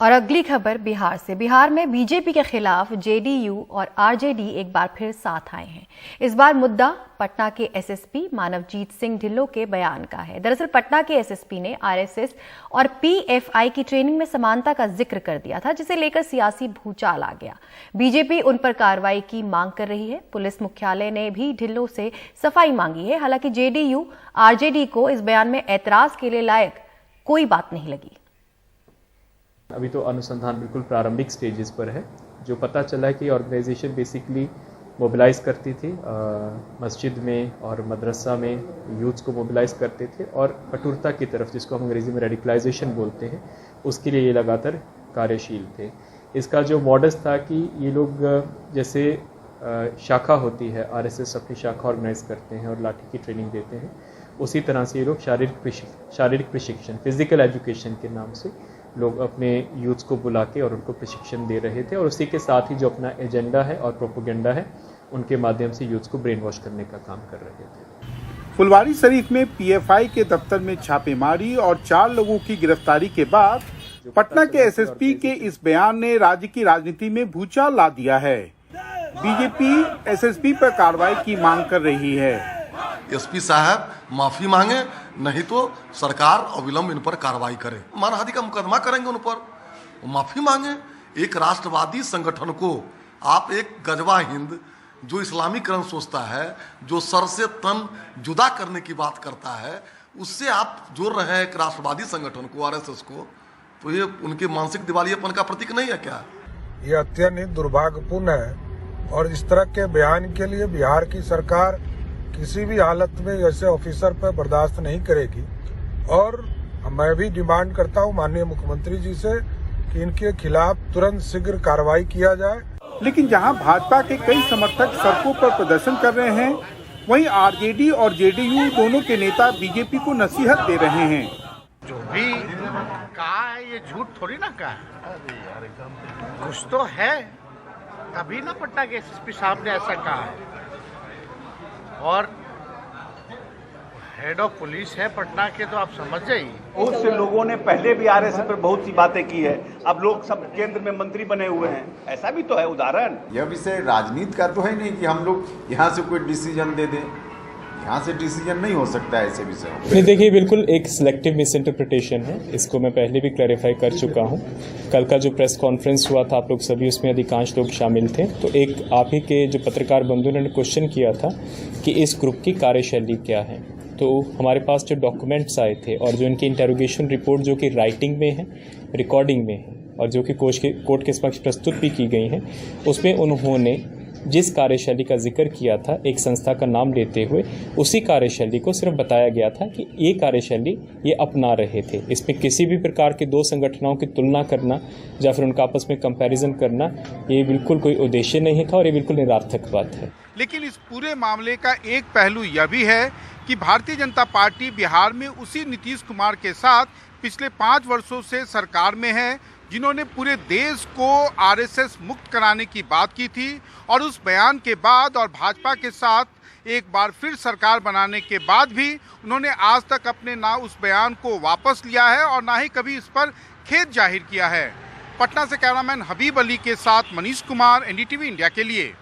और अगली खबर बिहार से। बिहार में बीजेपी के खिलाफ जेडीयू और आरजेडी एक बार फिर साथ आए हैं। इस बार मुद्दा पटना के एसएसपी मानवजीत सिंह ढिल्लों के बयान का है। दरअसल पटना के एसएसपी ने आरएसएस और पीएफआई की ट्रेनिंग में समानता का जिक्र कर दिया था, जिसे लेकर सियासी भूचाल आ गया। बीजेपी उन पर कार्रवाई की मांग कर रही है। पुलिस मुख्यालय ने भी ढिल्लों से सफाई मांगी है। हालांकि जेडीयू आरजेडी को इस बयान में ऐतराज के लिए लायक कोई बात नहीं लगी। अभी तो अनुसंधान बिल्कुल प्रारंभिक स्टेजेस पर है। जो पता चला है कि ऑर्गेनाइजेशन बेसिकली मोबिलाइज करती थी, मस्जिद में और मदरसा में यूथ्स को मोबिलाइज करते थे और कठोरता की तरफ, जिसको हम अंग्रेजी में रेडिकलाइजेशन बोलते हैं, उसके लिए ये लगातार कार्यशील थे। इसका जो मॉडस था कि ये लोग जैसे शाखा होती है, आरएसएस अपनी शाखा ऑर्गेनाइज करते हैं और लाठी की ट्रेनिंग देते हैं, उसी तरह से ये लोग शारीरिक प्रशिक्षण, फिजिकल एजुकेशन के नाम से लोग अपने यूथ्स को बुला के और उनको प्रशिक्षण दे रहे थे और उसी के साथ ही जो अपना एजेंडा है और प्रोपेगेंडा है, उनके माध्यम से यूथ्स को ब्रेन वॉश करने का काम कर रहे थे। फुलवारीशरीफ में पीएफआई के दफ्तर में छापेमारी और 4 लोगों की गिरफ्तारी के बाद पटना के एसएसपी के इस बयान ने राज्य की राजनीति में भूचाल ला दिया है। बीजेपी एसएसपी पर कार्रवाई की मांग कर रही है। एसपी साहब माफी मांगे, नहीं तो सरकार अविलंब इन पर कार्रवाई करे, मानहानि का मुकदमा करेंगे उन पर। माफी मांगे। एक राष्ट्रवादी संगठन को आप एक गजवा हिंद जो इस्लामीकरण सोचता है, जो सर से तन जुदा करने की बात करता है, उससे आप जोड़ रहे हैं एक राष्ट्रवादी संगठन को, आरएसएस को, तो ये उनके मानसिक दिवालियेपन का प्रतीक नहीं है क्या? ये अत्यंत दुर्भाग्यपूर्ण है और इस तरह के बयान के लिए बिहार की सरकार किसी भी हालत में ऐसे ऑफिसर पर बर्दाश्त नहीं करेगी। और मैं भी डिमांड करता हूं माननीय मुख्यमंत्री जी से कि इनके खिलाफ तुरंत शीघ्र कार्रवाई किया जाए। लेकिन जहां भाजपा के कई समर्थक सड़कों पर प्रदर्शन कर रहे हैं, वहीं आरजेडी और जेडीयू दोनों के नेता बीजेपी को नसीहत दे रहे हैं। जो भी कहा है ये झूठ थोड़ी ना कहा है, कुछ तो है, तभी ना पटना के एसएसपी साहब ने ऐसा कहा है। और हेड ऑफ पुलिस है पटना के, तो आप समझ जाइए। बहुत से लोगों ने पहले भी आरएसएस पर बहुत सी बातें की है, अब लोग सब केंद्र में मंत्री बने हुए हैं, ऐसा भी तो है उदाहरण। यह विषय राजनीति का तो है नहीं कि हम लोग यहाँ से कोई डिसीजन दे दें, यहाँ से डिसीजन नहीं हो सकता है ऐसे विषय। नहीं, देखिए, बिल्कुल एक सिलेक्टिव मिस इंटरप्रिटेशन है। इसको मैं पहले भी क्लैरिफाई कर चुका हूँ। कल का जो प्रेस कॉन्फ्रेंस हुआ था, आप लोग सभी उसमें अधिकांश लोग शामिल थे। तो एक आप ही के जो पत्रकार बंधु ने क्वेश्चन किया था कि इस ग्रुप की कार्यशैली क्या है, तो हमारे पास जो डॉक्यूमेंट्स आए थे और जो इनकी इंटेरोगेशन रिपोर्ट जो कि राइटिंग में है, रिकॉर्डिंग में है और जो कि कोर्ट के समक्ष प्रस्तुत भी की गई हैं, उसमें उन्होंने जिस कार्यशैली का जिक्र किया था, एक संस्था का नाम लेते हुए, उसी कार्यशैली को सिर्फ बताया गया था कि ये कार्यशैली ये अपना रहे थे। इसमें किसी भी प्रकार के 2 संगठनों की तुलना करना या फिर उनका आपस में कंपैरिजन करना, ये बिल्कुल कोई उद्देश्य नहीं था और ये बिल्कुल निरर्थक बात है। लेकिन इस पूरे मामले का एक पहलू यह भी है कि भारतीय जनता पार्टी बिहार में उसी नीतीश कुमार के साथ पिछले 5 वर्षों से सरकार में है, जिन्होंने पूरे देश को आरएसएस मुक्त कराने की बात की थी और उस बयान के बाद और भाजपा के साथ एक बार फिर सरकार बनाने के बाद भी उन्होंने आज तक अपने ना उस बयान को वापस लिया है और ना ही कभी इस पर खेद जाहिर किया है। पटना से कैमरामैन हबीब अली के साथ मनीष कुमार, एनडीटीवी इंडिया के लिए।